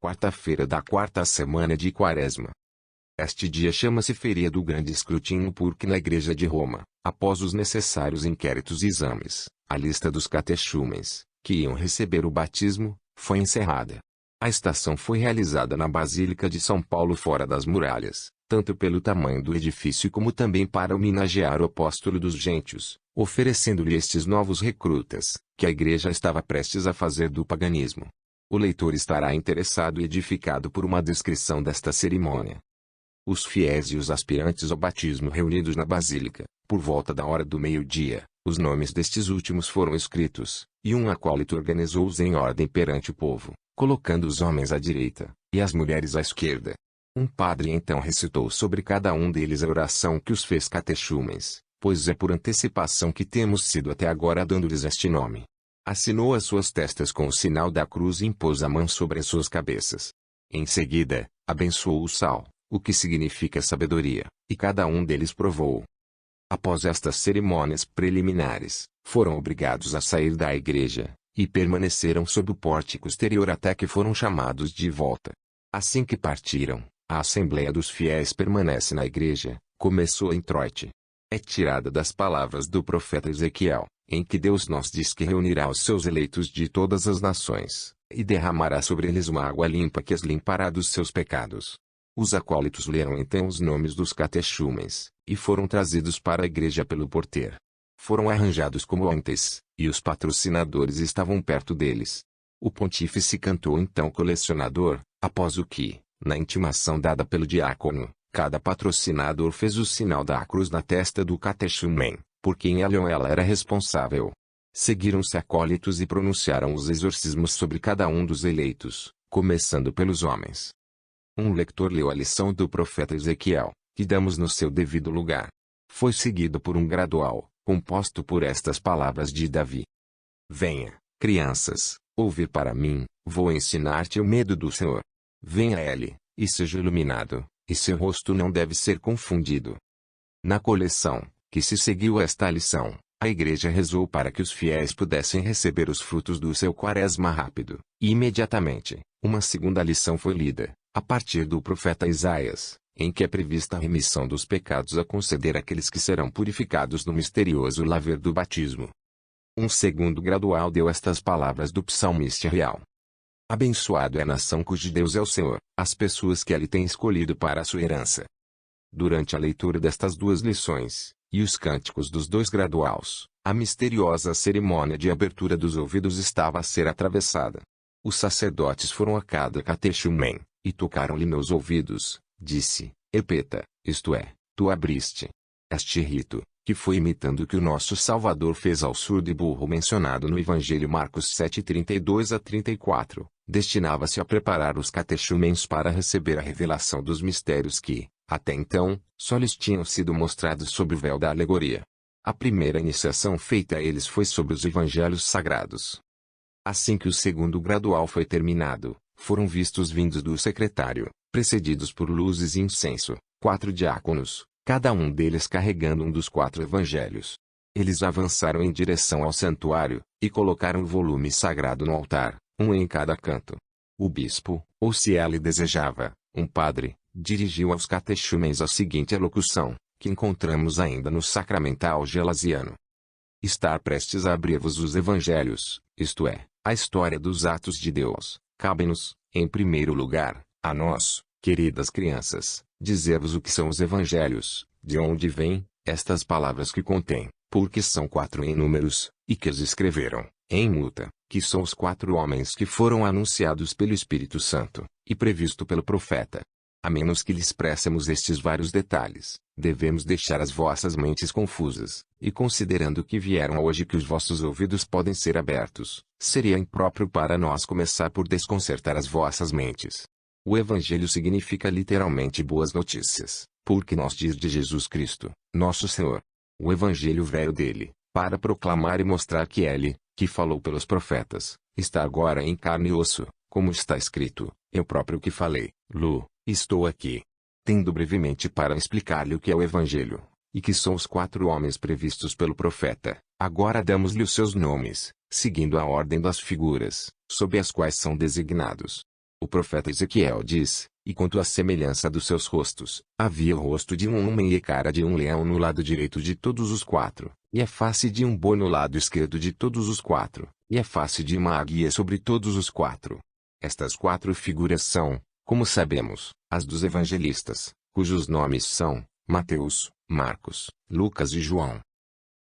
quarta-feira da quarta semana de Quaresma. Este dia chama-se Feria do Grande Escrutínio porque na Igreja de Roma, após os necessários inquéritos e exames, a lista dos catechumens, que iam receber o batismo, foi encerrada. A estação foi realizada na Basílica de São Paulo fora das muralhas, tanto pelo tamanho do edifício como também para homenagear o apóstolo dos gentios, oferecendo-lhe estes novos recrutas, que a Igreja estava prestes a fazer do paganismo. O leitor estará interessado e edificado por uma descrição desta cerimônia. Os fiéis e os aspirantes ao batismo reunidos na Basílica, por volta da hora do meio-dia, os nomes destes últimos foram escritos, e um acólito organizou-os em ordem perante o povo, colocando os homens à direita, e as mulheres à esquerda. Um padre então recitou sobre cada um deles a oração que os fez catechumens, pois é por antecipação que temos sido até agora dando-lhes este nome. Assinou as suas testas com o sinal da cruz e impôs a mão sobre as suas cabeças. Em seguida, abençoou o sal, o que significa sabedoria, e cada um deles provou. Após estas cerimônias preliminares, foram obrigados a sair da igreja, e permaneceram sob o pórtico exterior até que foram chamados de volta. Assim que partiram, a Assembleia dos Fiéis permanece na igreja, começou em Troite. É tirada das palavras do profeta Ezequiel, em que Deus nos diz que reunirá os seus eleitos de todas as nações, e derramará sobre eles uma água limpa que os limpará dos seus pecados. Os acólitos leram então os nomes dos catechumens, e foram trazidos para a igreja pelo porteiro. Foram arranjados como antes, e os patrocinadores estavam perto deles. O pontífice cantou então colecionador, após o que, na intimação dada pelo diácono, cada patrocinador fez o sinal da cruz na testa do catechumen, por quem ele ou ela era responsável. Seguiram-se acólitos e pronunciaram os exorcismos sobre cada um dos eleitos, começando pelos homens. Um lector leu a lição do profeta Ezequiel, que damos no seu devido lugar. Foi seguido por um gradual, composto por estas palavras de Davi. Venha, crianças, ouvir para mim, vou ensinar-te o medo do Senhor. Venha a ele, e seja iluminado, e seu rosto não deve ser confundido. Na coleção, que se seguiu a esta lição, a igreja rezou para que os fiéis pudessem receber os frutos do seu quaresma rápido, e imediatamente, uma segunda lição foi lida, a partir do profeta Isaías, em que é prevista a remissão dos pecados a conceder àqueles que serão purificados no misterioso laver do batismo. Um segundo gradual deu estas palavras do psalmista real. Abençoado é a nação cujo Deus é o Senhor, as pessoas que ele tem escolhido para a sua herança. Durante a leitura destas duas lições, e os cânticos dos dois graduaus, a misteriosa cerimônia de abertura dos ouvidos estava a ser atravessada. Os sacerdotes foram a cada catechumen, e tocaram-lhe nos ouvidos, disse, Epeta, isto é, tu abriste. Este rito, que foi imitando o que o nosso Salvador fez ao surdo e burro mencionado no Evangelho Marcos 7:32-34, destinava-se a preparar os catechumens para receber a revelação dos mistérios que, até então, só lhes tinham sido mostrados sob o véu da alegoria. A primeira iniciação feita a eles foi sobre os evangelhos sagrados. Assim que o segundo gradual foi terminado, foram vistos vindos do secretário, precedidos por luzes e incenso, 4 diáconos, cada um deles carregando um dos 4 evangelhos. Eles avançaram em direção ao santuário, e colocaram o volume sagrado no altar, um em cada canto. O bispo, ou se ele desejava, um padre, dirigiu aos catechumens a seguinte elocução, que encontramos ainda no Sacramental Gelasiano. Estar prestes a abrir-vos os evangelhos, isto é, a história dos atos de Deus, cabe-nos, em primeiro lugar, a nós, queridas crianças, dizer-vos o que são os evangelhos, de onde vêm, estas palavras que contêm, porque são 4 em números, e que as escreveram, em muta, que são os 4 homens que foram anunciados pelo Espírito Santo, e previsto pelo profeta. A menos que lhes expressemos estes vários detalhes, devemos deixar as vossas mentes confusas, e considerando que vieram hoje que os vossos ouvidos podem ser abertos, seria impróprio para nós começar por desconcertar as vossas mentes. O Evangelho significa literalmente boas notícias, porque nos diz de Jesus Cristo, nosso Senhor. O Evangelho veio dele, para proclamar e mostrar que ele, que falou pelos profetas, está agora em carne e osso, como está escrito, eu próprio que falei, Lu. Estou aqui. Tendo brevemente para explicar-lhe o que é o Evangelho, e que são os 4 homens previstos pelo profeta, agora damos-lhe os seus nomes, seguindo a ordem das figuras, sob as quais são designados. O profeta Ezequiel diz: e quanto à semelhança dos seus rostos, havia o rosto de um homem e a cara de um leão no lado direito de todos os quatro, e a face de um boi no lado esquerdo de todos os quatro, e a face de uma águia sobre todos os quatro. Estas quatro figuras são, como sabemos, as dos evangelistas, cujos nomes são Mateus, Marcos, Lucas e João.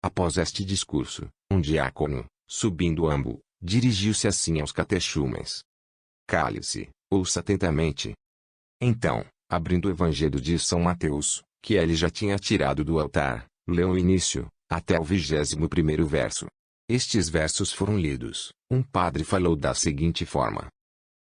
Após este discurso, um diácono, subindo o ambo, dirigiu-se assim aos catechumens: cale-se, ouça atentamente. Então, abrindo o Evangelho de São Mateus, que ele já tinha tirado do altar, leu o início, até o 21º verso. Estes versos foram lidos. Um padre falou da seguinte forma: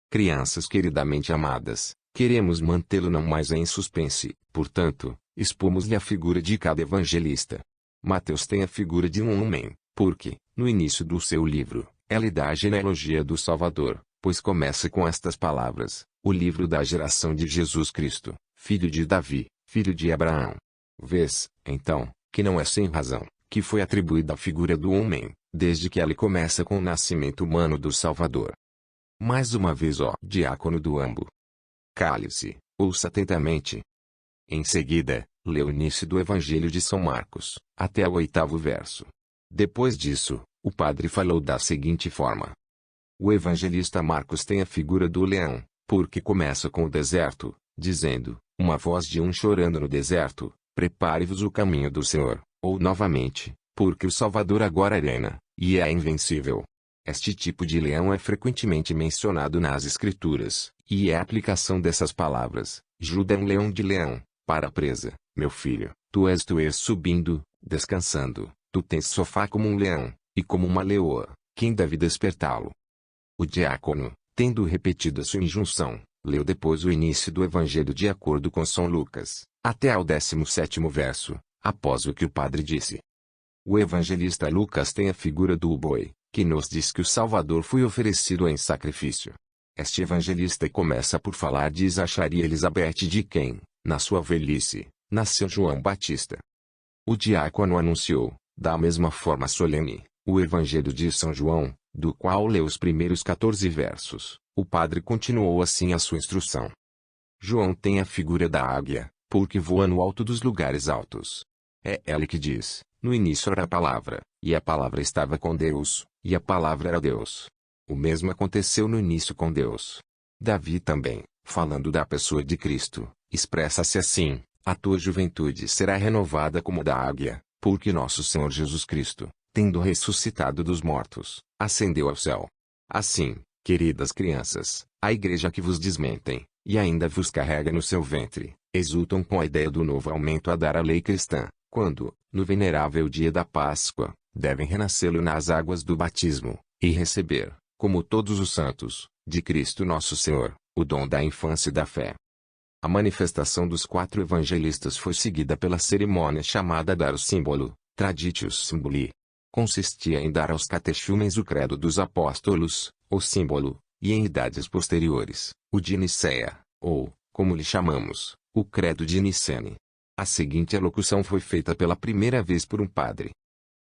crianças queridamente amadas, queremos mantê-lo não mais em suspense, portanto, expomos-lhe a figura de cada evangelista. Mateus tem a figura de um homem, porque, no início do seu livro, ele dá a genealogia do Salvador, pois começa com estas palavras: o livro da geração de Jesus Cristo, filho de Davi, filho de Abraão. Vês, então, que não é sem razão, que foi atribuída a figura do homem, desde que ele começa com o nascimento humano do Salvador. Mais uma vez, ó diácono do ambo, cale-se, ouça atentamente. Em seguida, lê o início do Evangelho de São Marcos, até o 8º verso. Depois disso, o padre falou da seguinte forma: o evangelista Marcos tem a figura do leão, porque começa com o deserto, dizendo, uma voz de um chorando no deserto, prepare-vos o caminho do Senhor, ou novamente, porque o Salvador agora reina, e é invencível. Este tipo de leão é frequentemente mencionado nas Escrituras, e é a aplicação dessas palavras: Judas é um leão de leão, para a presa, meu filho, tu és subindo, descansando, tu tens sofá como um leão, e como uma leoa, quem deve despertá-lo? O diácono, tendo repetido a sua injunção, leu depois o início do Evangelho de acordo com São Lucas, até ao 17º verso, após o que o padre disse. O evangelista Lucas tem a figura do boi, que nos diz que o Salvador foi oferecido em sacrifício. Este evangelista começa por falar de Zacharia Elizabeth, de quem, na sua velhice, nasceu João Batista. O diácono anunciou, da mesma forma solene, o Evangelho de São João, do qual leu os primeiros 14 versos. O padre continuou assim a sua instrução. João tem a figura da águia, porque voa no alto dos lugares altos. É ele que diz: no início era a palavra, e a palavra estava com Deus, e a palavra era Deus. O mesmo aconteceu no início com Deus. Davi também, falando da pessoa de Cristo, expressa-se assim: a tua juventude será renovada como da águia, porque nosso Senhor Jesus Cristo, tendo ressuscitado dos mortos, ascendeu ao céu. Assim, queridas crianças, a igreja que vos desmentem, e ainda vos carrega no seu ventre, exultam com a ideia do novo aumento a dar à lei cristã, quando, no venerável dia da Páscoa, devem renascê-lo nas águas do batismo, e receber, como todos os santos, de Cristo nosso Senhor, o dom da infância e da fé. A manifestação dos 4 evangelistas foi seguida pela cerimônia chamada dar o símbolo, Traditio Symboli. Consistia em dar aos catechumens o credo dos apóstolos, o símbolo, e em idades posteriores, o de Nicéia, ou, como lhe chamamos, o credo de Nicene. A seguinte alocução foi feita pela primeira vez por um padre.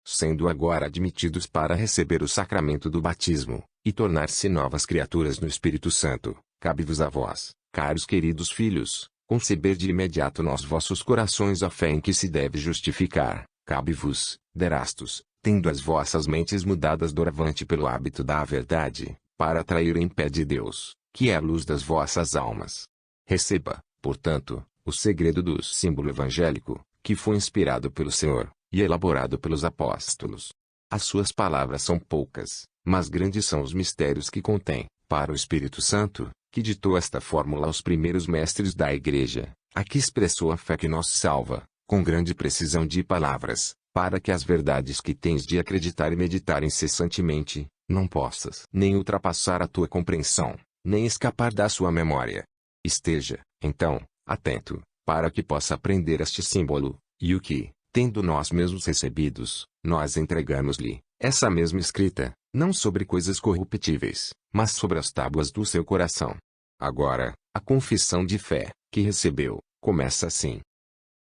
Sendo agora admitidos para receber o sacramento do batismo, e tornar-se novas criaturas no Espírito Santo, cabe-vos a vós, caros queridos filhos, conceber de imediato nos vossos corações a fé em que se deve justificar. Cabe-vos, derastos, tendo as vossas mentes mudadas doravante pelo hábito da verdade, para atrair em pé de Deus, que é a luz das vossas almas. Receba, portanto, o segredo do símbolo evangélico, que foi inspirado pelo Senhor, e elaborado pelos apóstolos. As suas palavras são poucas, mas grandes são os mistérios que contém, para o Espírito Santo, que ditou esta fórmula aos primeiros mestres da Igreja, a que expressou a fé que nos salva, com grande precisão de palavras, para que as verdades que tens de acreditar e meditar incessantemente, não possas nem ultrapassar a tua compreensão, nem escapar da sua memória. Esteja, então, atento, para que possa aprender este símbolo, e o que, tendo nós mesmos recebidos, nós entregamos-lhe, essa mesma escrita, não sobre coisas corruptíveis, mas sobre as tábuas do seu coração. Agora, a confissão de fé, que recebeu, começa assim.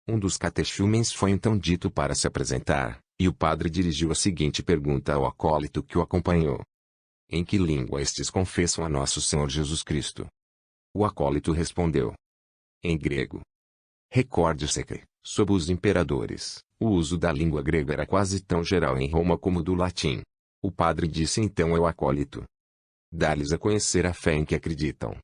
Um dos catechumens foi então dito para se apresentar, e o padre dirigiu a seguinte pergunta ao acólito que o acompanhou: em que língua estes confessam a nosso Senhor Jesus Cristo? O acólito respondeu em grego. Recorde-se que, sob os imperadores, o uso da língua grega era quase tão geral em Roma como do latim. O padre disse então ao acólito: dá-lhes a conhecer a fé em que acreditam.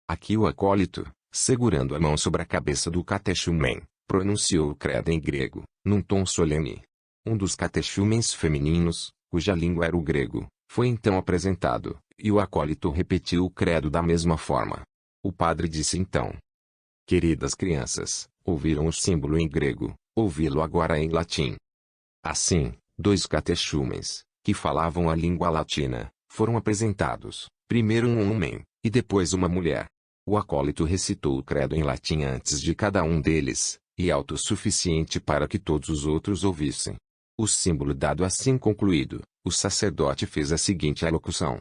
Aqui o acólito, segurando a mão sobre a cabeça do catechumen, pronunciou o credo em grego, num tom solene. Um dos catechumens femininos, cuja língua era o grego, foi então apresentado, e o acólito repetiu o credo da mesma forma. O padre disse então: queridas crianças, ouviram o símbolo em grego, ouvi-lo agora em latim. Assim, dois catechumens, que falavam a língua latina, foram apresentados, primeiro um homem, e depois uma mulher. O acólito recitou o credo em latim antes de cada um deles, e autossuficiente para que todos os outros ouvissem. O símbolo dado assim concluído, o sacerdote fez a seguinte alocução: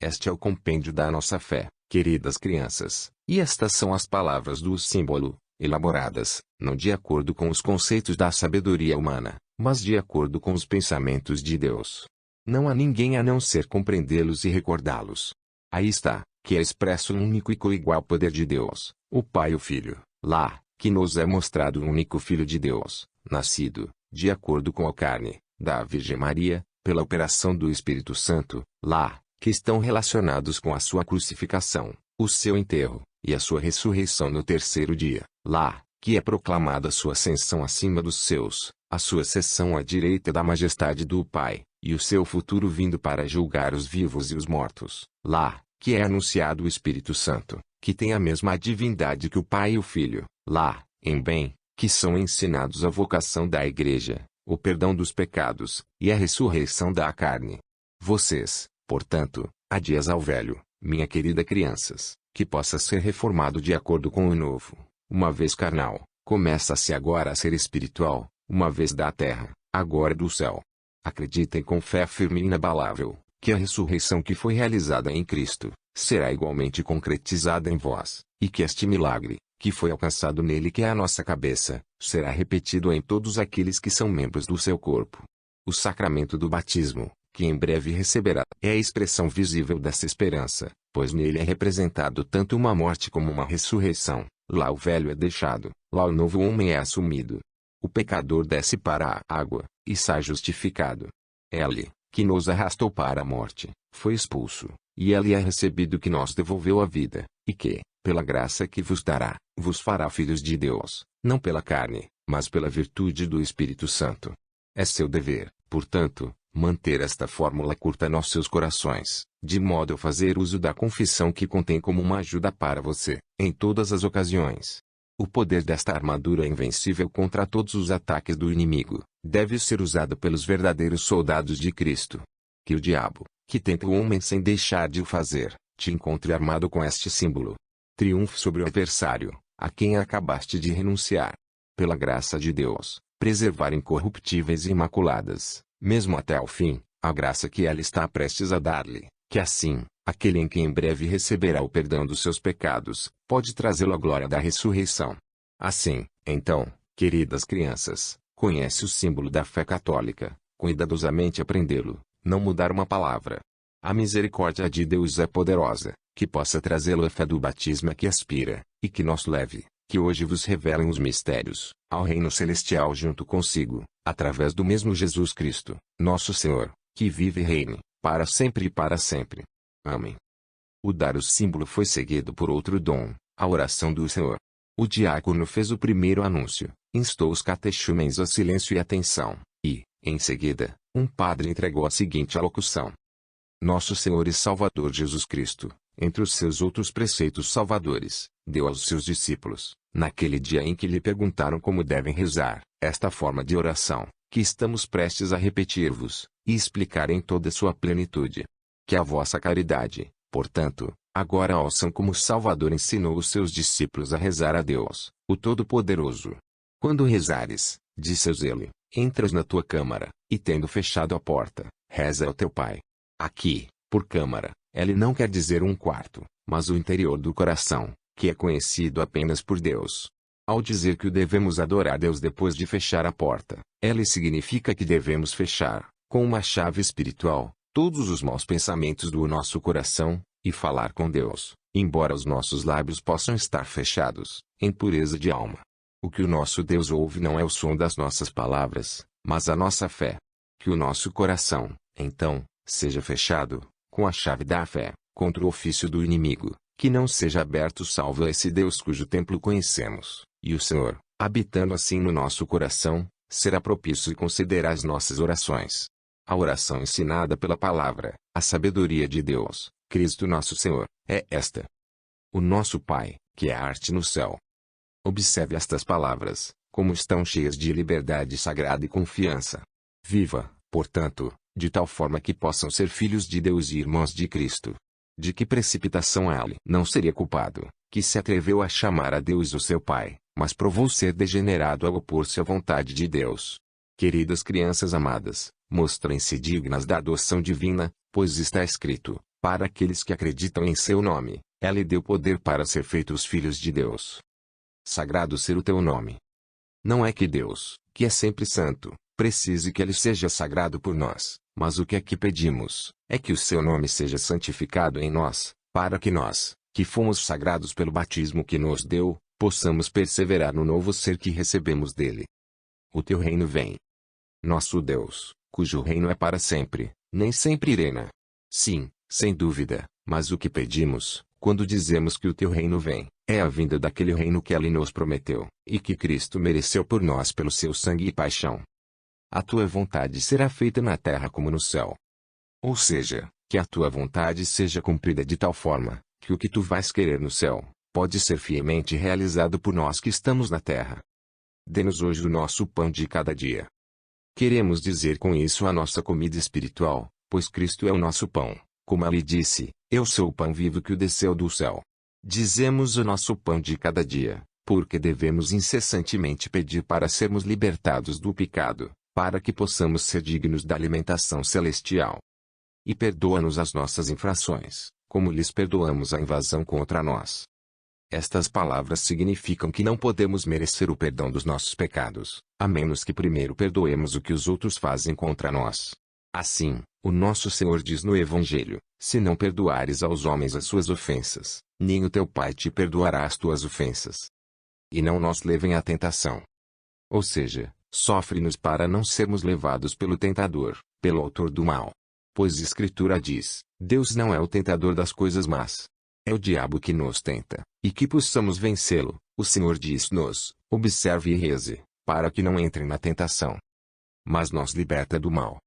este é o compêndio da nossa fé, queridas crianças, e estas são as palavras do símbolo, elaboradas, não de acordo com os conceitos da sabedoria humana, mas de acordo com os pensamentos de Deus. Não há ninguém a não ser compreendê-los e recordá-los. Aí está, que é expresso no único e coigual poder de Deus, o Pai e o Filho, lá, que nos é mostrado o único Filho de Deus, nascido, de acordo com a carne, da Virgem Maria, pela operação do Espírito Santo, lá, que estão relacionados com a sua crucificação, o seu enterro, e a sua ressurreição no terceiro dia, lá, que é proclamada a sua ascensão acima dos céus, a sua sessão à direita da majestade do Pai, e o seu futuro vindo para julgar os vivos e os mortos, lá, que é anunciado o Espírito Santo, que tem a mesma divindade que o Pai e o Filho, lá, em bem, que são ensinados a vocação da Igreja, o perdão dos pecados, e a ressurreição da carne. Vocês, portanto, há dias ao velho, minha querida crianças, que possa ser reformado de acordo com o novo, uma vez carnal, começa-se agora a ser espiritual, uma vez da terra, agora do céu. Acreditem com fé firme e inabalável, que a ressurreição que foi realizada em Cristo, será igualmente concretizada em vós, e que este milagre, que foi alcançado nele que é a nossa cabeça, será repetido em todos aqueles que são membros do seu corpo. O sacramento do batismo, que em breve receberá, é a expressão visível dessa esperança, pois nele é representado tanto uma morte como uma ressurreição. Lá o velho é deixado, lá o novo homem é assumido. O pecador desce para a água, e sai justificado. Ele, que nos arrastou para a morte, foi expulso, e ele é recebido que nos devolveu a vida, e que, pela graça que vos dará, vos fará filhos de Deus, não pela carne, mas pela virtude do Espírito Santo. É seu dever, portanto, manter esta fórmula curta nos seus corações, de modo a fazer uso da confissão que contém como uma ajuda para você, em todas as ocasiões. O poder desta armadura invencível contra todos os ataques do inimigo, deve ser usado pelos verdadeiros soldados de Cristo. Que o diabo, que tenta o homem sem deixar de o fazer, te encontre armado com este símbolo. Triunfe sobre o adversário, a quem acabaste de renunciar. Pela graça de Deus, preservar incorruptíveis e imaculadas, mesmo até ao fim, a graça que ela está prestes a dar-lhe, que assim, aquele em que em breve receberá o perdão dos seus pecados, pode trazê-lo à glória da ressurreição. Assim, então, queridas crianças, conhece o símbolo da fé católica, cuidadosamente aprendê-lo, não mudar uma palavra. A misericórdia de Deus é poderosa, que possa trazê-lo a fé do batismo a que aspira, e que nos leve, que hoje vos revelem os mistérios, ao reino celestial junto consigo, através do mesmo Jesus Cristo, nosso Senhor, que vive e reine, para sempre e para sempre. Amém. O dar o símbolo foi seguido por outro dom, a oração do Senhor. O diácono fez o primeiro anúncio, instou os catechumens a silêncio e atenção, e, em seguida, um padre entregou a seguinte alocução: Nosso Senhor e Salvador Jesus Cristo, entre os seus outros preceitos salvadores, deu aos seus discípulos, naquele dia em que lhe perguntaram como devem rezar, esta forma de oração, que estamos prestes a repetir-vos, e explicar em toda sua plenitude. Que a vossa caridade, portanto, agora ouçam como o Salvador ensinou os seus discípulos a rezar a Deus, o Todo-Poderoso. Quando rezares, disse-os ele, entras na tua câmara, e tendo fechado a porta, reza ao teu Pai. Aqui, por câmara, ele não quer dizer um quarto, mas o interior do coração, que é conhecido apenas por Deus. Ao dizer que o devemos adorar Deus depois de fechar a porta, ele significa que devemos fechar, com uma chave espiritual, todos os maus pensamentos do nosso coração, e falar com Deus, embora os nossos lábios possam estar fechados, em pureza de alma. O que o nosso Deus ouve não é o som das nossas palavras, mas a nossa fé. Que o nosso coração, então, seja fechado, com a chave da fé, contra o ofício do inimigo, que não seja aberto salvo a esse Deus cujo templo conhecemos, e o Senhor, habitando assim no nosso coração, será propício e considerar as nossas orações. A oração ensinada pela palavra, a sabedoria de Deus, Cristo nosso Senhor, é esta. O nosso Pai, que é arte no céu. Observe estas palavras, como estão cheias de liberdade sagrada e confiança. Viva, portanto, de tal forma que possam ser filhos de Deus e irmãos de Cristo. De que precipitação ele não seria culpado, que se atreveu a chamar a Deus o seu Pai, mas provou ser degenerado ao opor-se à vontade de Deus. Queridas crianças amadas, mostrem-se dignas da adoção divina, pois está escrito, para aqueles que acreditam em seu nome, ela lhe deu poder para ser feitos filhos de Deus. Sagrado ser o teu nome. Não é que Deus, que é sempre santo, precise que ele seja sagrado por nós, mas o que aqui pedimos, é que o seu nome seja santificado em nós, para que nós, que fomos sagrados pelo batismo que nos deu, possamos perseverar no novo ser que recebemos dele. O teu reino vem. Nosso Deus, cujo reino é para sempre, nem sempre irena. Sim, sem dúvida, mas o que pedimos, quando dizemos que o teu reino vem, é a vinda daquele reino que ele nos prometeu, e que Cristo mereceu por nós pelo seu sangue e paixão. A tua vontade será feita na terra como no céu. Ou seja, que a tua vontade seja cumprida de tal forma, que o que tu vais querer no céu, pode ser fielmente realizado por nós que estamos na terra. Dê-nos hoje o nosso pão de cada dia. Queremos dizer com isso a nossa comida espiritual, pois Cristo é o nosso pão, como ele disse, eu sou o pão vivo que desceu do céu. Dizemos o nosso pão de cada dia, porque devemos incessantemente pedir para sermos libertados do pecado, para que possamos ser dignos da alimentação celestial. E perdoa-nos as nossas infrações, como lhes perdoamos a invasão contra nós. Estas palavras significam que não podemos merecer o perdão dos nossos pecados, a menos que primeiro perdoemos o que os outros fazem contra nós. Assim, o nosso Senhor diz no Evangelho, se não perdoares aos homens as suas ofensas, nem o teu Pai te perdoará as tuas ofensas. E não nos levem à tentação. Ou seja, sofre-nos para não sermos levados pelo tentador, pelo autor do mal. Pois a Escritura diz, Deus não é o tentador das coisas más. É o diabo que nos tenta, e que possamos vencê-lo. O Senhor diz-nos, observe e reze, para que não entrem na tentação, mas nos liberta do mal.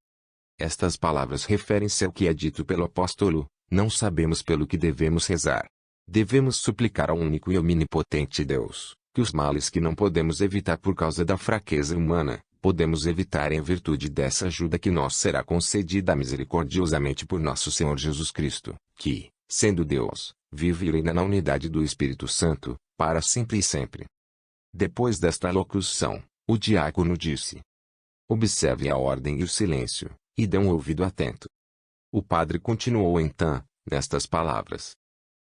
Estas palavras referem-se ao que é dito pelo apóstolo, não sabemos pelo que devemos rezar. Devemos suplicar ao único e omnipotente Deus, que os males que não podemos evitar por causa da fraqueza humana, podemos evitar em virtude dessa ajuda que nos será concedida misericordiosamente por nosso Senhor Jesus Cristo, que, sendo Deus, vive e reina na unidade do Espírito Santo, para sempre e sempre. Depois desta locução, o diácono disse: observe a ordem e o silêncio, e dê um ouvido atento. O padre continuou então, nestas palavras.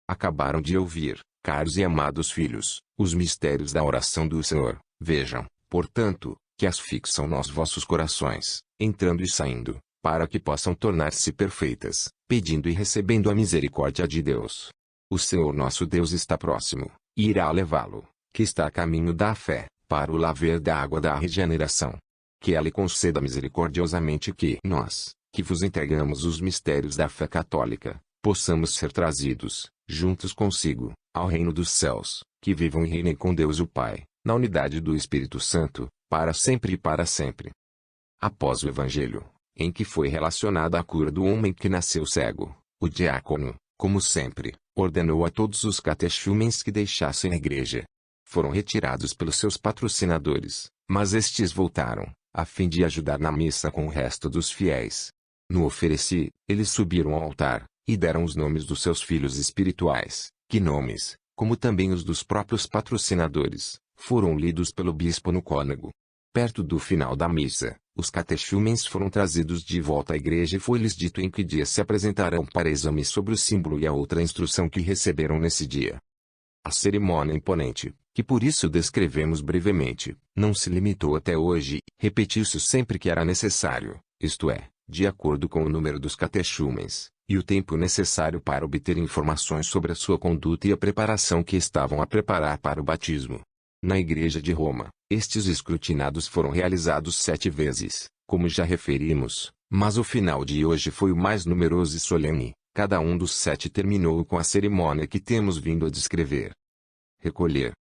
Acabaram de ouvir, caros e amados filhos, os mistérios da oração do Senhor. Vejam, portanto, que as fixam nos vossos corações, entrando e saindo, para que possam tornar-se perfeitas, pedindo e recebendo a misericórdia de Deus. O Senhor nosso Deus está próximo, e irá levá-lo, que está a caminho da fé, para o laver da água da regeneração. Que ela lhe conceda misericordiosamente que nós, que vos entregamos os mistérios da fé católica, possamos ser trazidos, juntos consigo, ao reino dos céus, que vivam e reinem com Deus o Pai, na unidade do Espírito Santo, para sempre e para sempre. Após o Evangelho, em que foi relacionada a cura do homem que nasceu cego, o diácono, como sempre, ordenou a todos os catechumens que deixassem a igreja. Foram retirados pelos seus patrocinadores, mas estes voltaram, a fim de ajudar na missa com o resto dos fiéis. No ofereci, eles subiram ao altar, e deram os nomes dos seus filhos espirituais, que nomes, como também os dos próprios patrocinadores, foram lidos pelo bispo no cônego. Perto do final da missa, os catechumens foram trazidos de volta à igreja e foi-lhes dito em que dia se apresentarão para exame sobre o símbolo e a outra instrução que receberam nesse dia. A cerimônia imponente, que por isso descrevemos brevemente, não se limitou até hoje, repetiu-se sempre que era necessário, isto é, de acordo com o número dos catechumens, e o tempo necessário para obter informações sobre a sua conduta e a preparação que estavam a preparar para o batismo. Na Igreja de Roma, estes escrutinados foram realizados 7 vezes, como já referimos, mas o final de hoje foi o mais numeroso e solene. Cada um dos 7 terminou com a cerimônia que temos vindo a descrever. Recolher.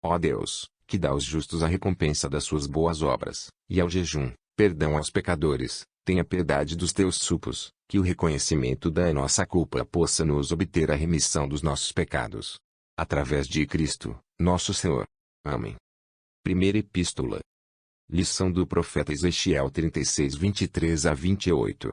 Ó Deus, que dá aos justos a recompensa das suas boas obras, e ao jejum, perdão aos pecadores, tenha piedade dos teus supos, que o reconhecimento da nossa culpa possa nos obter a remissão dos nossos pecados. Através de Cristo, nosso Senhor. Amém. Primeira Epístola. Lição do profeta Ezequiel 36, 23 a 28.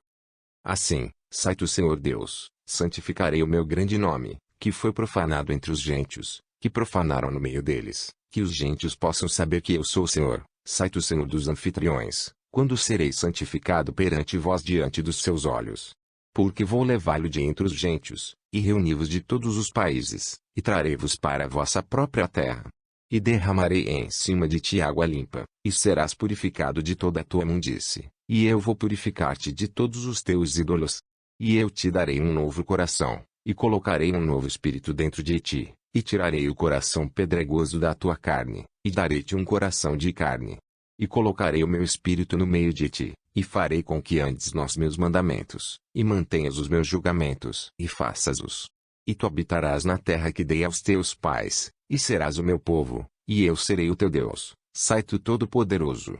Assim, sai tu, Senhor Deus, santificarei o meu grande nome, que foi profanado entre os gentios, que profanaram no meio deles, que os gentios possam saber que eu sou o Senhor. Sai tu, Senhor dos anfitriões, quando serei santificado perante vós diante dos seus olhos. Porque vou levá-lo de entre os gentios, e reuni-vos de todos os países, e trarei-vos para a vossa própria terra. E derramarei em cima de ti água limpa, e serás purificado de toda a tua imundície, e eu vou purificar-te de todos os teus ídolos. E eu te darei um novo coração, e colocarei um novo espírito dentro de ti, e tirarei o coração pedregoso da tua carne, e darei-te um coração de carne. E colocarei o meu espírito no meio de ti, e farei com que andes nos meus mandamentos, e mantenhas os meus julgamentos, e faças-os. E tu habitarás na terra que dei aos teus pais, e serás o meu povo, e eu serei o teu Deus. Sai tu Todo-Poderoso.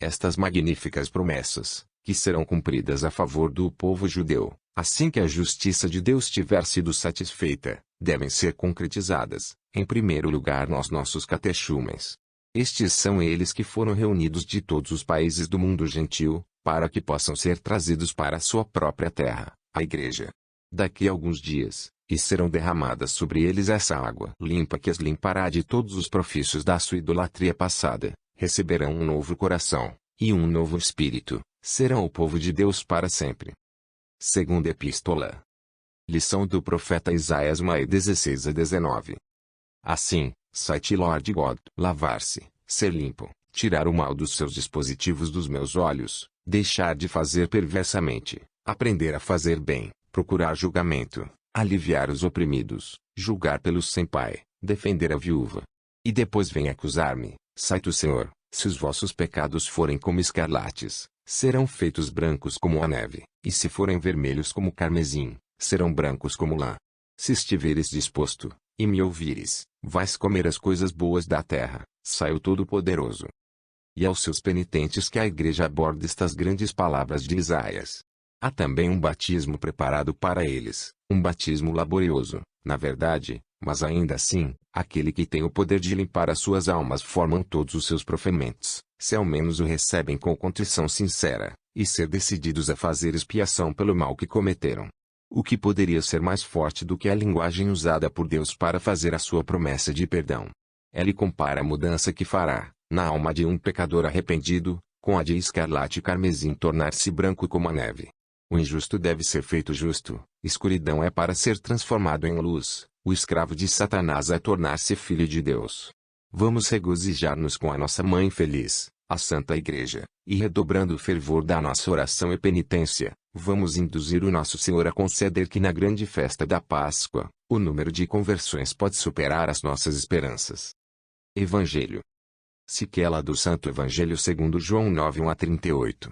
Estas magníficas promessas, que serão cumpridas a favor do povo judeu, assim que a justiça de Deus tiver sido satisfeita, devem ser concretizadas, em primeiro lugar nos nossos catechumens. Estes são eles que foram reunidos de todos os países do mundo gentil, para que possam ser trazidos para a sua própria terra, a Igreja. Daqui a alguns dias, e serão derramadas sobre eles essa água limpa que as limpará de todos os profícios da sua idolatria passada, receberão um novo coração, e um novo espírito, serão o povo de Deus para sempre. Segunda Epístola. Lição do profeta Isaías 16 a 19. Assim, sai-te Lord God, lavar-se, ser limpo, tirar o mal dos seus dispositivos dos meus olhos, deixar de fazer perversamente, aprender a fazer bem, procurar julgamento, aliviar os oprimidos, julgar pelos sem pai, defender a viúva. E depois vem acusar-me, sai tu, Senhor, se os vossos pecados forem como escarlates, serão feitos brancos como a neve, e se forem vermelhos como carmesim, serão brancos como lã. Se estiveres disposto, e me ouvires, vais comer as coisas boas da terra, sai o Todo-Poderoso. E aos seus penitentes que a Igreja aborda estas grandes palavras de Isaías. Há também um batismo preparado para eles, um batismo laborioso, na verdade, mas ainda assim, aquele que tem o poder de limpar as suas almas formam todos os seus profermentos, se ao menos o recebem com contrição sincera, e ser decididos a fazer expiação pelo mal que cometeram. O que poderia ser mais forte do que a linguagem usada por Deus para fazer a sua promessa de perdão? Ele compara a mudança que fará, na alma de um pecador arrependido, com a de escarlate e carmesim tornar-se branco como a neve. O injusto deve ser feito justo, escuridão é para ser transformado em luz, o escravo de Satanás é tornar-se filho de Deus. Vamos regozijar-nos com a nossa Mãe feliz, a Santa Igreja, e redobrando o fervor da nossa oração e penitência, vamos induzir o nosso Senhor a conceder que na grande festa da Páscoa, o número de conversões pode superar as nossas esperanças. Evangelho. Sequela do Santo Evangelho segundo João 9, 1 a 38.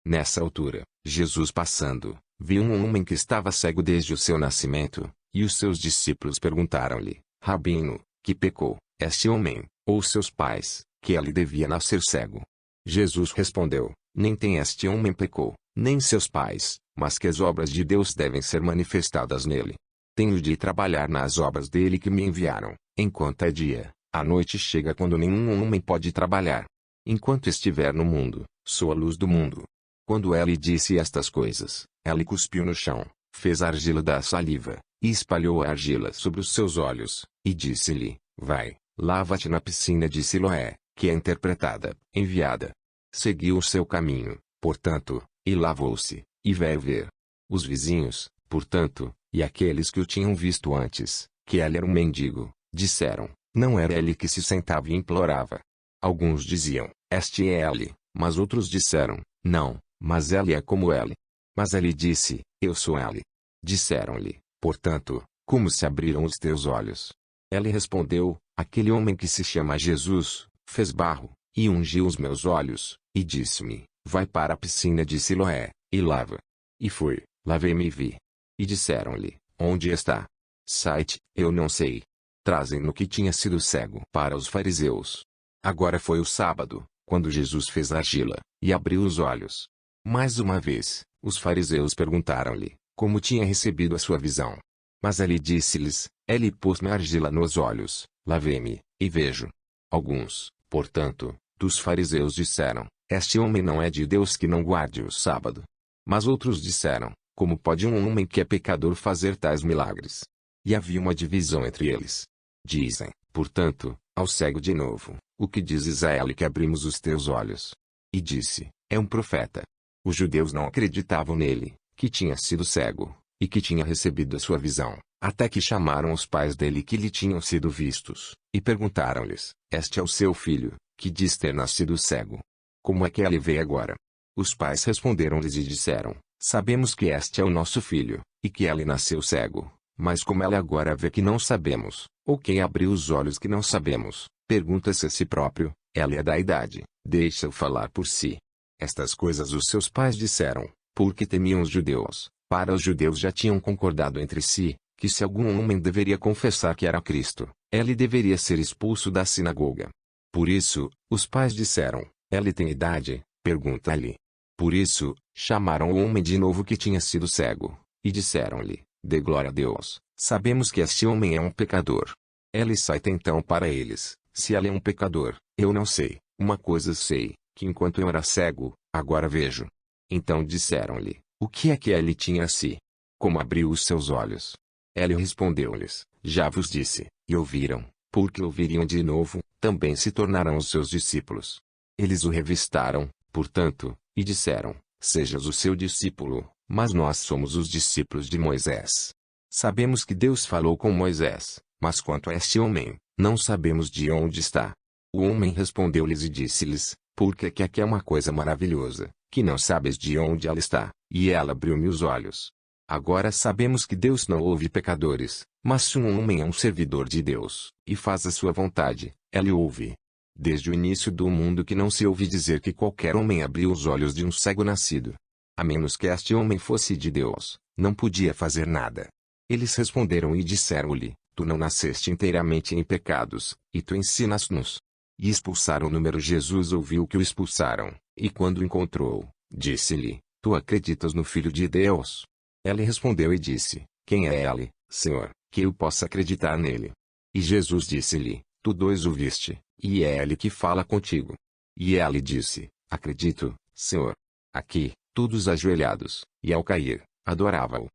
Nessa altura, Jesus passando, viu um homem que estava cego desde o seu nascimento, e os seus discípulos perguntaram-lhe, Rabino, que pecou, este homem, ou seus pais, que ele devia nascer cego? Jesus respondeu, nem tem este homem pecou, nem seus pais, mas que as obras de Deus devem ser manifestadas nele. Tenho de trabalhar nas obras dele que me enviaram, enquanto é dia, a noite chega quando nenhum homem pode trabalhar. Enquanto estiver no mundo, sou a luz do mundo. Quando ele disse estas coisas, ele cuspiu no chão, fez a argila da saliva, e espalhou a argila sobre os seus olhos, e disse-lhe, vai, lava-te na piscina de Siloé, que é interpretada, enviada. Seguiu o seu caminho, portanto, e lavou-se, e veio ver. Os vizinhos, portanto, e aqueles que o tinham visto antes, que ele era um mendigo, disseram, não era ele que se sentava e implorava. Alguns diziam, este é ele, mas outros disseram, não, Mas ele é como ele. Mas ele disse, eu sou ele. Disseram-lhe, portanto, como se abriram os teus olhos? Ele respondeu, aquele homem que se chama Jesus, fez barro, e ungiu os meus olhos, e disse-me, vai para a piscina de Siloé, e lava. E fui, lavei-me e vi. E disseram-lhe, onde está? Sai-te, eu não sei. Trazem-no que tinha sido cego para os fariseus. Agora foi o sábado, quando Jesus fez argila, e abriu os olhos. Mais uma vez, os fariseus perguntaram-lhe, como tinha recebido a sua visão. Mas ele disse-lhes, ele pôs-me argila nos olhos, lavei-me, e vejo. Alguns, portanto, dos fariseus disseram, este homem não é de Deus que não guarde o sábado. Mas outros disseram, como pode um homem que é pecador fazer tais milagres? E havia uma divisão entre eles. Dizem, portanto, ao cego de novo, o que dizes a ele que abrimos os teus olhos? E disse, é um profeta. Os judeus não acreditavam nele, que tinha sido cego, e que tinha recebido a sua visão, até que chamaram os pais dele que lhe tinham sido vistos, e perguntaram-lhes, este é o seu filho, que diz ter nascido cego. Como é que ele vê agora? Os pais responderam-lhes e disseram, sabemos que este é o nosso filho, e que ele nasceu cego, mas como ele agora vê que não sabemos, ou quem abriu os olhos que não sabemos, pergunta-se a si próprio, ele é da idade, deixa-o falar por si. Estas coisas os seus pais disseram, porque temiam os judeus. Para os judeus já tinham concordado entre si, que se algum homem deveria confessar que era Cristo, ele deveria ser expulso da sinagoga. Por isso, os pais disseram, ele tem idade, pergunta-lhe. Por isso, chamaram o homem de novo que tinha sido cego, e disseram-lhe, dê glória a Deus, sabemos que este homem é um pecador. Ele sai então para eles, se ele é um pecador, eu não sei, uma coisa sei, que enquanto eu era cego, agora vejo. Então disseram-lhe, o que é que ele tinha a si? Como abriu os seus olhos? Ele respondeu-lhes, já vos disse, e ouviram, porque ouviriam de novo, também se tornarão os seus discípulos. Eles o revistaram, portanto, e disseram, sejas o seu discípulo, mas nós somos os discípulos de Moisés. Sabemos que Deus falou com Moisés, mas quanto a este homem, não sabemos de onde está. O homem respondeu-lhes e disse-lhes, porque que aqui é uma coisa maravilhosa, que não sabes de onde ela está, e ela abriu-me os olhos. Agora sabemos que Deus não ouve pecadores, mas se um homem é um servidor de Deus, e faz a sua vontade, ele ouve. Desde o início do mundo que não se ouve dizer que qualquer homem abriu os olhos de um cego nascido. A menos que este homem fosse de Deus, não podia fazer nada. Eles responderam e disseram-lhe, tu não nasceste inteiramente em pecados, e tu ensinas-nos. E expulsaram o número. Jesus ouviu que o expulsaram, e quando o encontrou, disse-lhe, tu acreditas no Filho de Deus? Ele respondeu e disse, quem é ele, Senhor, que eu possa acreditar nele? E Jesus disse-lhe, tu dois o viste, e é ele que fala contigo. E ele disse, acredito, Senhor. Aqui, todos ajoelhados, e ao cair, adorava-o.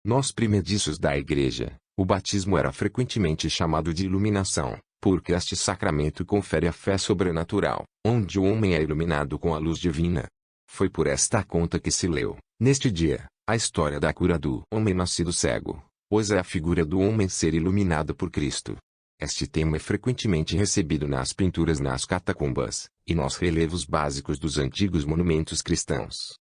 Nos primeiros da igreja, o batismo era frequentemente chamado de iluminação, porque este sacramento confere a fé sobrenatural, onde o homem é iluminado com a luz divina. Foi por esta conta que se leu, neste dia, a história da cura do homem nascido cego, pois é a figura do homem ser iluminado por Cristo. Este tema é frequentemente recebido nas pinturas nas catacumbas, e nos relevos básicos dos antigos monumentos cristãos.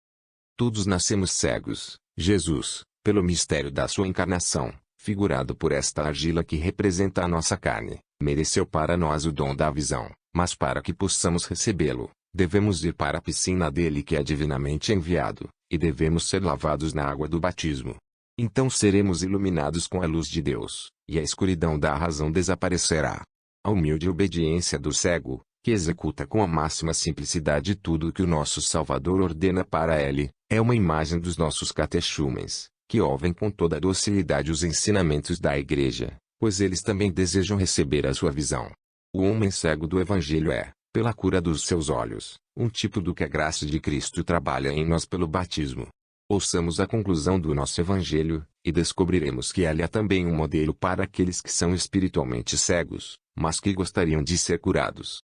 Todos nascemos cegos. Jesus, pelo mistério da sua encarnação, figurado por esta argila que representa a nossa carne, mereceu para nós o dom da visão, mas para que possamos recebê-lo, devemos ir para a piscina dele que é divinamente enviado, e devemos ser lavados na água do batismo. Então seremos iluminados com a luz de Deus, e a escuridão da razão desaparecerá. A humilde obediência do cego, que executa com a máxima simplicidade tudo o que o nosso Salvador ordena para ele, é uma imagem dos nossos catechumens, que ouvem com toda docilidade os ensinamentos da Igreja, pois eles também desejam receber a sua visão. O homem cego do Evangelho é, pela cura dos seus olhos, um tipo do que a graça de Cristo trabalha em nós pelo batismo. Ouçamos a conclusão do nosso Evangelho, e descobriremos que ele é também um modelo para aqueles que são espiritualmente cegos, mas que gostariam de ser curados.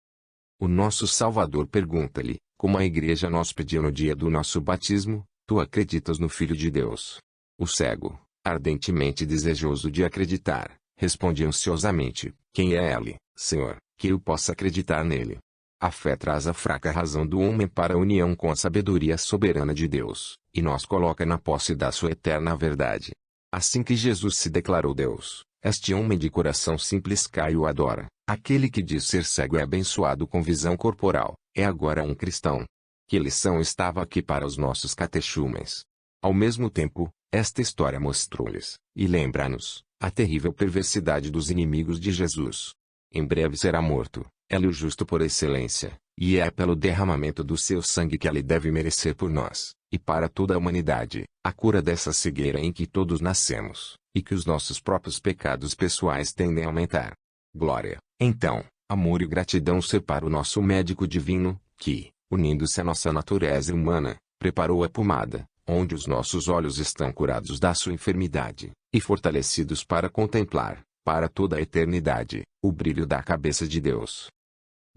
O nosso Salvador pergunta-lhe, como a Igreja nos pediu no dia do nosso batismo, tu acreditas no Filho de Deus? O cego, ardentemente desejoso de acreditar, responde ansiosamente, quem é ele, Senhor, que eu possa acreditar nele? A fé traz a fraca razão do homem para a união com a sabedoria soberana de Deus, e nos coloca na posse da sua eterna verdade. Assim que Jesus se declarou Deus, este homem de coração simples cai e o adora. Aquele que diz ser cego e abençoado com visão corporal, é agora um cristão. Que lição estava aqui para os nossos catechumens? Ao mesmo tempo, esta história mostrou-lhes, e lembra-nos, a terrível perversidade dos inimigos de Jesus. Em breve será morto, ele o justo por excelência, e é pelo derramamento do seu sangue que ele deve merecer por nós, e para toda a humanidade, a cura dessa cegueira em que todos nascemos, e que os nossos próprios pecados pessoais tendem a aumentar. Glória, então, amor e gratidão ser para o nosso médico divino, que, unindo-se à nossa natureza humana, preparou a pomada, onde os nossos olhos estão curados da sua enfermidade, e fortalecidos para contemplar, para toda a eternidade, o brilho da cabeça de Deus.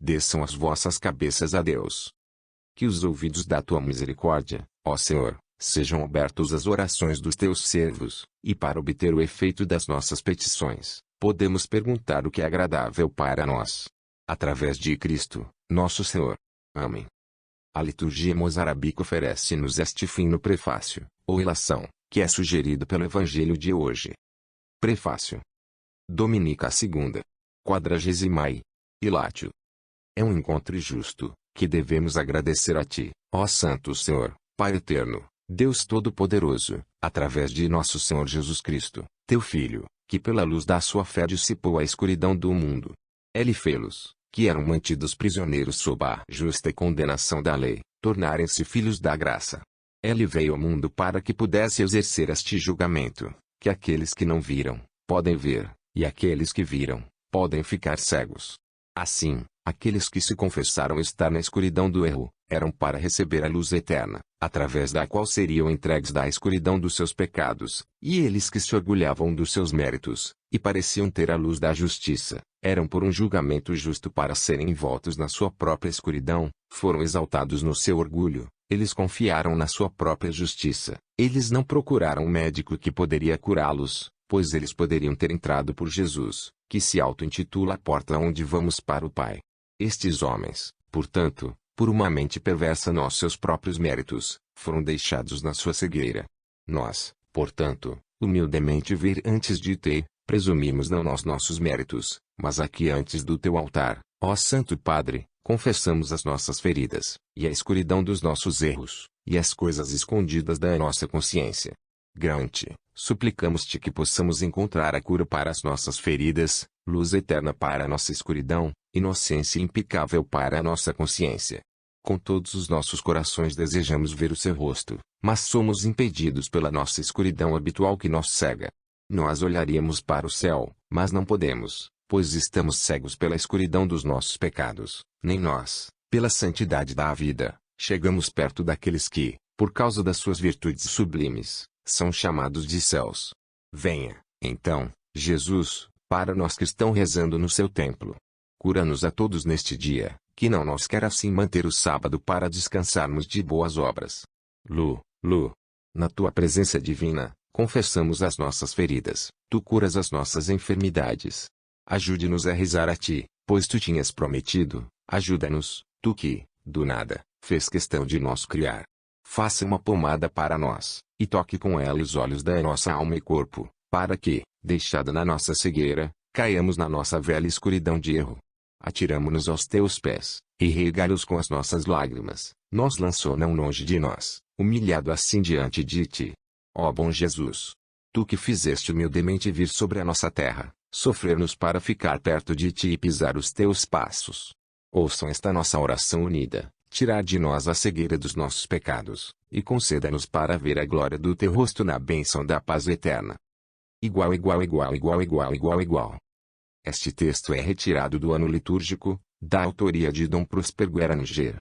Desçam as vossas cabeças a Deus. Que os ouvidos da tua misericórdia, ó Senhor, sejam abertos às orações dos teus servos, e para obter o efeito das nossas petições, podemos perguntar o que é agradável para nós. Através de Cristo, nosso Senhor. Amém. A liturgia moçarábica oferece-nos este fino prefácio, ou ilação, que é sugerido pelo Evangelho de hoje. Prefácio. Dominica II. 40º. Ilatio. É um encontro justo, que devemos agradecer a Ti, ó Santo Senhor, Pai eterno, Deus Todo-Poderoso, através de nosso Senhor Jesus Cristo, Teu Filho, que pela luz da sua fé dissipou a escuridão do mundo. Ele fê-los, que eram mantidos prisioneiros sob a justa condenação da lei, tornarem-se filhos da graça. Ele veio ao mundo para que pudesse exercer este julgamento, que aqueles que não viram, podem ver, e aqueles que viram, podem ficar cegos. Assim, aqueles que se confessaram estar na escuridão do erro, eram para receber a luz eterna, através da qual seriam entregues da escuridão dos seus pecados, e eles que se orgulhavam dos seus méritos, e pareciam ter a luz da justiça, eram por um julgamento justo para serem envoltos na sua própria escuridão, foram exaltados no seu orgulho, eles confiaram na sua própria justiça, eles não procuraram um médico que poderia curá-los, pois eles poderiam ter entrado por Jesus, que se auto-intitula a porta onde vamos para o Pai. Estes homens, portanto, por uma mente perversa nos seus próprios méritos, foram deixados na sua cegueira. Nós, portanto, humildemente vir antes de Te, presumimos não nos nossos méritos, mas aqui antes do Teu altar, ó Santo Padre, confessamos as nossas feridas, e a escuridão dos nossos erros, e as coisas escondidas da nossa consciência. Grande, suplicamos-te que possamos encontrar a cura para as nossas feridas, luz eterna para a nossa escuridão, inocência impecável para a nossa consciência. Com todos os nossos corações desejamos ver o seu rosto, mas somos impedidos pela nossa escuridão habitual que nos cega. Nós olharíamos para o céu, mas não podemos, pois estamos cegos pela escuridão dos nossos pecados. Nem nós, pela santidade da vida, chegamos perto daqueles que, por causa das suas virtudes sublimes, são chamados de céus. Venha, então, Jesus, para nós que estão rezando no seu templo. Cura-nos a todos neste dia, que não nos quer assim manter o sábado para descansarmos de boas obras. Lu, na tua presença divina, confessamos as nossas feridas, tu curas as nossas enfermidades. Ajude-nos a rezar a ti, pois tu tinhas prometido, ajuda-nos, tu que, do nada, fez questão de nos criar. Faça uma pomada para nós, e toque com ela os olhos da nossa alma e corpo, para que, deixada na nossa cegueira, caiamos na nossa velha escuridão de erro. Atiramo-nos aos teus pés, e rega-los com as nossas lágrimas, nos lançou não longe de nós, humilhado assim diante de ti. Ó bom Jesus! Tu que fizeste humildemente vir sobre a nossa terra, sofrer-nos para ficar perto de ti e pisar os teus passos. Ouçam esta nossa oração unida, tirar de nós a cegueira dos nossos pecados, e conceda-nos para ver a glória do teu rosto na bênção da paz eterna. Igual. Este texto é retirado do ano litúrgico, da autoria de Dom Próspero Gueranger.